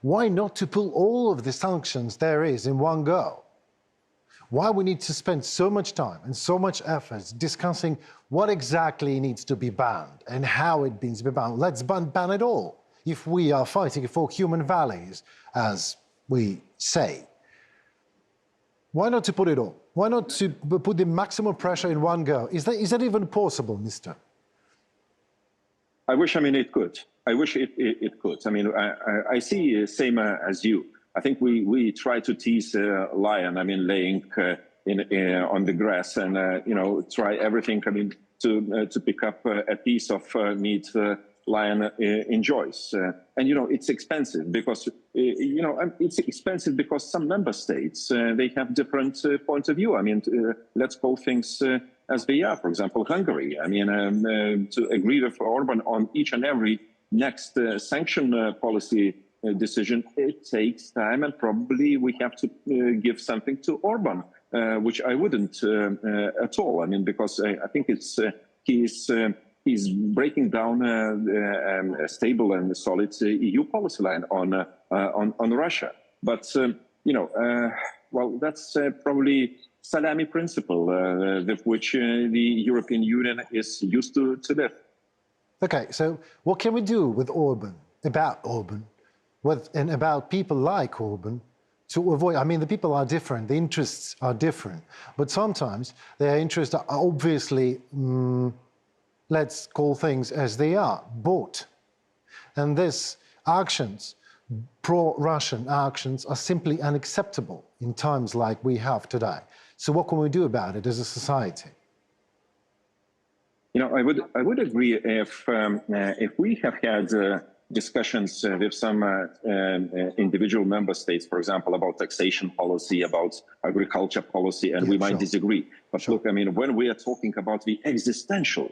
Why not to pull all of the sanctions there is in one go? Why we need to spend so much time and so much effort discussing what exactly needs to be banned and how it needs to be banned? Let's ban it all if we are fighting for human values, as we say. Why not to put it all? Why not to put the maximum pressure in one go? Is that even possible, Mr.? I wish, it could. I wish it could. I see same as you. I think we try to tease a lion, laying on the grass and, try everything, to pick up a piece of meat lion enjoys. And, it's expensive because, it's expensive because some member states, they have different points of view. Let's call things as they are. For example, Hungary. To agree with Orban on each and every next sanction policy decision, it takes time, and probably we have to give something to Orban, which I wouldn't at all. Because I think it's he's breaking down a stable and solid EU policy line on Russia. But well, that's probably salami principle with which the European Union is used to live. Okay, so what can we do with Orban, about Orban, and about people like Orban, to avoid, the people are different, the interests are different, but sometimes their interests are obviously, let's call things as they are, bought. And these actions, pro-Russian actions, are simply unacceptable in times like we have today. So what can we do about it as a society? I would agree if we have had discussions with some individual member states, for example, about taxation policy, about agriculture policy, and we might disagree. But look, when we are talking about the existential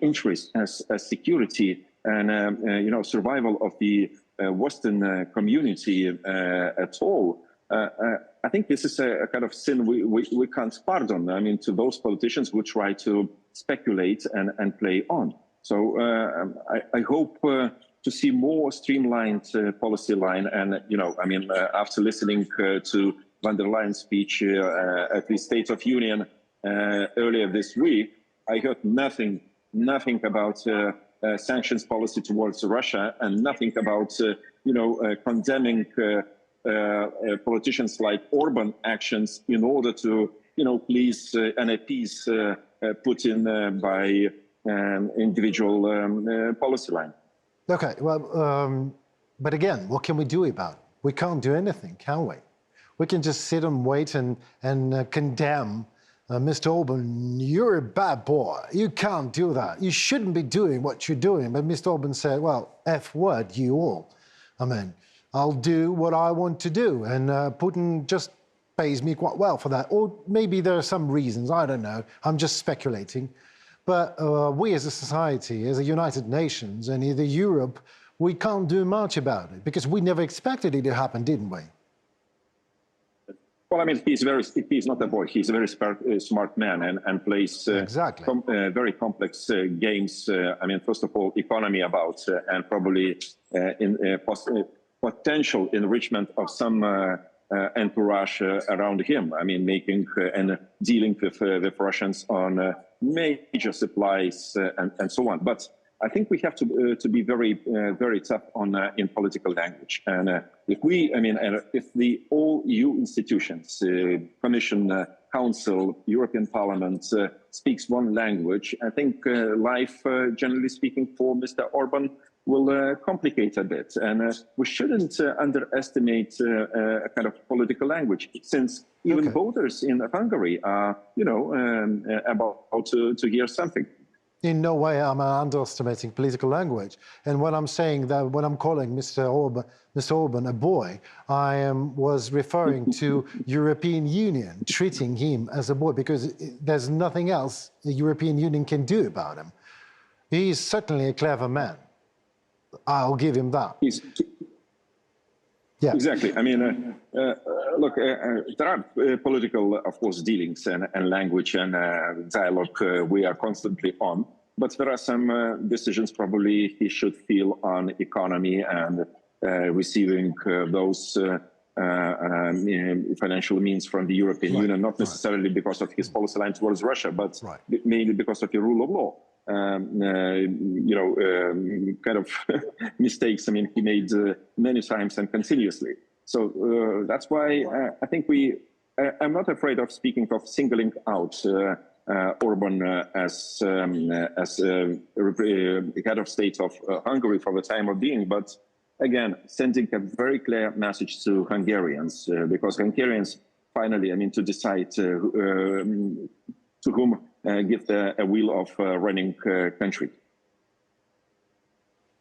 interest as security and survival of the Western community at all, I think this is a kind of sin we can't pardon. To those politicians who try to speculate and play on. So I hope to see more streamlined policy line. And after listening to von der Leyen's speech at the State of Union earlier this week, I heard nothing about sanctions policy towards Russia, and nothing about condemning politicians like Orban actions in order to please and appease Putin by individual policy line. Okay, well, but again, what can we do about it? We can't do anything, can we? We can just sit and wait and condemn Mr. Orban. You're a bad boy. You can't do that. You shouldn't be doing what you're doing. But Mr. Orban said, well, F word, you all. I'll do what I want to do. And Putin just pays me quite well for that. Or maybe there are some reasons, I don't know. I'm just speculating. But we as a society, as a United Nations and either Europe, we can't do much about it because we never expected it to happen, didn't we? Well, he's not a boy. He's a very smart man and plays very complex games. First of all, economy about and probably potential enrichment of some entourage around him. Making and dealing with Russians on major supplies and so on. But I think we have to be very tough on in political language. And if we, if the all EU institutions, Commission, Council, European Parliament speaks one language, I think life, generally speaking, for Mr. Orban will complicate a bit. And we shouldn't underestimate a kind of political language, since even voters in Hungary are, about to hear something. In no way am I underestimating political language. And when I'm saying that, when I'm calling Mr. Orban a boy, I was referring to European Union treating him as a boy, because there's nothing else the European Union can do about him. He's certainly a clever man. I'll give him that. Yeah, exactly. Look, there are political, of course, dealings and language and dialogue we are constantly on. But there are some decisions probably he should feel on economy and receiving those financial means from the European Union, not necessarily because of his policy line towards Russia, but mainly because of the rule of law. Kind of mistakes, I mean, he made many times and continuously. So that's why I think I'm not afraid of speaking of singling out Orban as head of state of Hungary for the time of being, but again, sending a very clear message to Hungarians, because Hungarians finally, I mean, to decide to whom give a wheel of running country.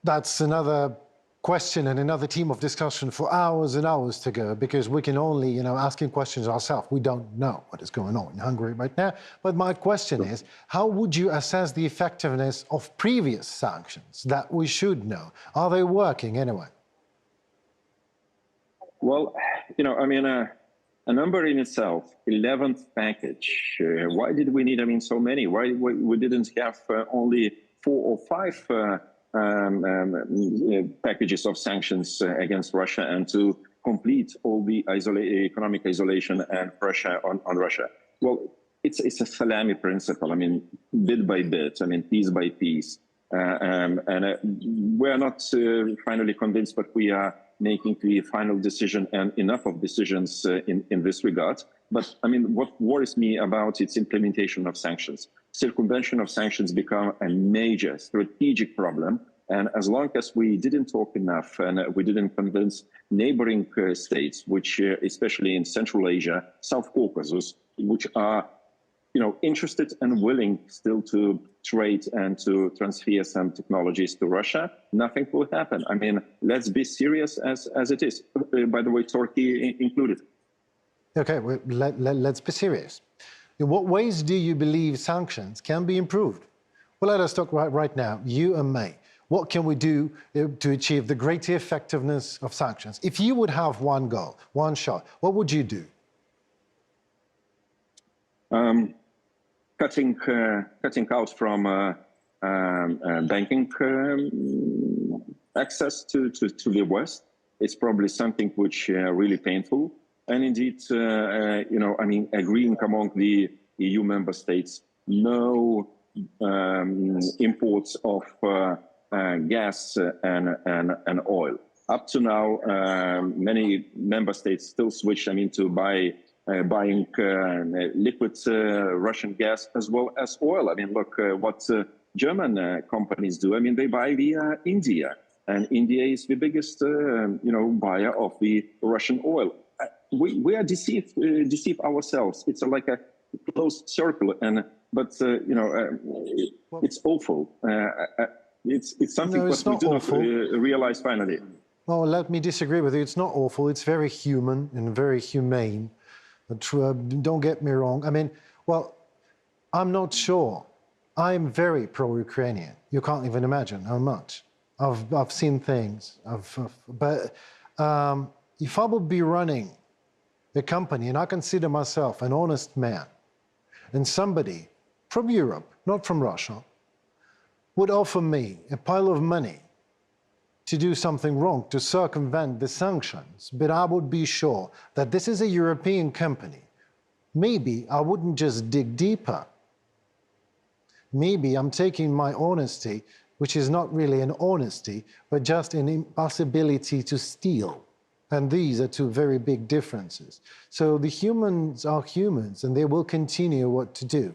That's another question and another theme of discussion for hours and hours to go, because we can only, asking questions ourselves. We don't know what is going on in Hungary right now. But my question is, how would you assess the effectiveness of previous sanctions that we should know? Are they working anyway? Well, I mean, a number in itself, 11th package. Why did we need, I mean, so many? Why we didn't have only 4 or 5 packages of sanctions against Russia and to complete all the economic isolation and pressure on Russia? Well, it's a salami principle. I mean, bit by bit, I mean, piece by piece. We're not finally convinced, but we are making the final decision and enough of decisions in this regard. But I mean, what worries me about its implementation of sanctions, circumvention of sanctions become a major strategic problem. And as long as we didn't talk enough and we didn't convince neighboring states, which especially in Central Asia, South Caucasus, which are interested and willing still to trade and to transfer some technologies to Russia, nothing will happen. I mean, let's be serious as it is. By the way, Turkey included. Okay, well, let's be serious. In what ways do you believe sanctions can be improved? Well, let us talk right now, you and me. What can we do to achieve the greater effectiveness of sanctions? If you would have one goal, one shot, what would you do? Cutting out from banking access to the West is probably something which really painful. And indeed, I mean, agreeing among the EU member states, no imports of gas and oil. Up to now, many member states still switch, I mean, to buying liquid Russian gas as well as oil. I mean, look what German companies do. I mean, they buy via India, and India is the biggest, buyer of the Russian oil. We are deceived ourselves. It's like a closed circle, but it's awful. It's something that we do not realize finally. No, let me disagree with you. It's not awful. It's very human and very humane. Don't get me wrong. I mean, well, I'm not sure. I'm very pro-Ukrainian. You can't even imagine how much. I've seen things. But if I would be running a company, and I consider myself an honest man, and somebody from Europe, not from Russia, would offer me a pile of money to do something wrong, to circumvent the sanctions, but I would be sure that this is a European company, maybe I wouldn't just dig deeper. Maybe I'm taking my honesty, which is not really an honesty, but just an impossibility to steal. And these are two very big differences. So the humans are humans, and they will continue what to do,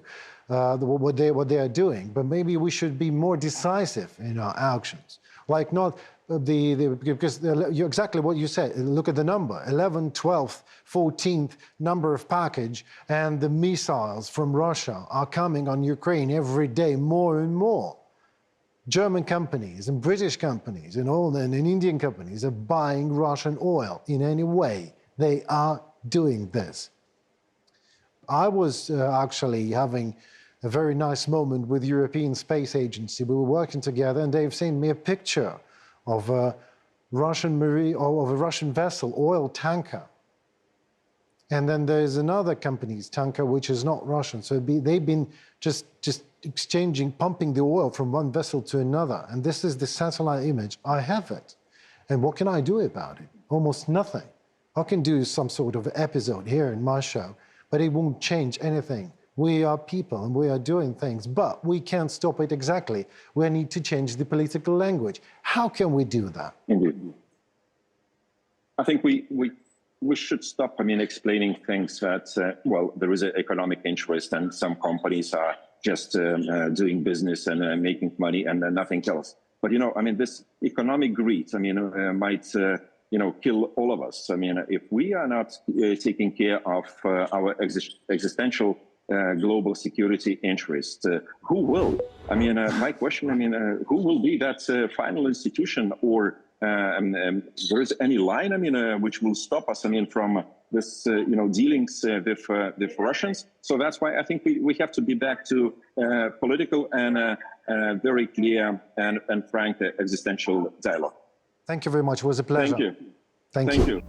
what they are doing. But maybe we should be more decisive in our actions, like not because you're exactly what you said. Look at the number: 11th, 12th, 14th number of package, and the missiles from Russia are coming on Ukraine every day, more and more. German companies and British companies and Indian companies are buying Russian oil in any way. They are doing this. I was actually having a very nice moment with European Space Agency. We were working together, and they've sent me a picture of a Russian vessel, oil tanker. And then there's another company's tanker, which is not Russian. So they've been just exchanging, pumping the oil from one vessel to another. And this is the satellite image. I have it. And what can I do about it? Almost nothing. I can do some sort of episode here in my show, but it won't change anything. We are people and we are doing things, but we can't stop it exactly. We need to change the political language. How can we do that? Indeed. I think we should stop, explaining things that, well, there is an economic interest and some companies are just doing business and making money and nothing else. But, this economic greed, might, kill all of us. If we are not taking care of our existential global security interest, who will? My question, who will be that final institution, or there is any line, which will stop us, from this, dealings with Russians? So that's why I think we have to be back to political and very clear and frank existential dialogue. Thank you very much. It was a pleasure. Thank you. Thank you.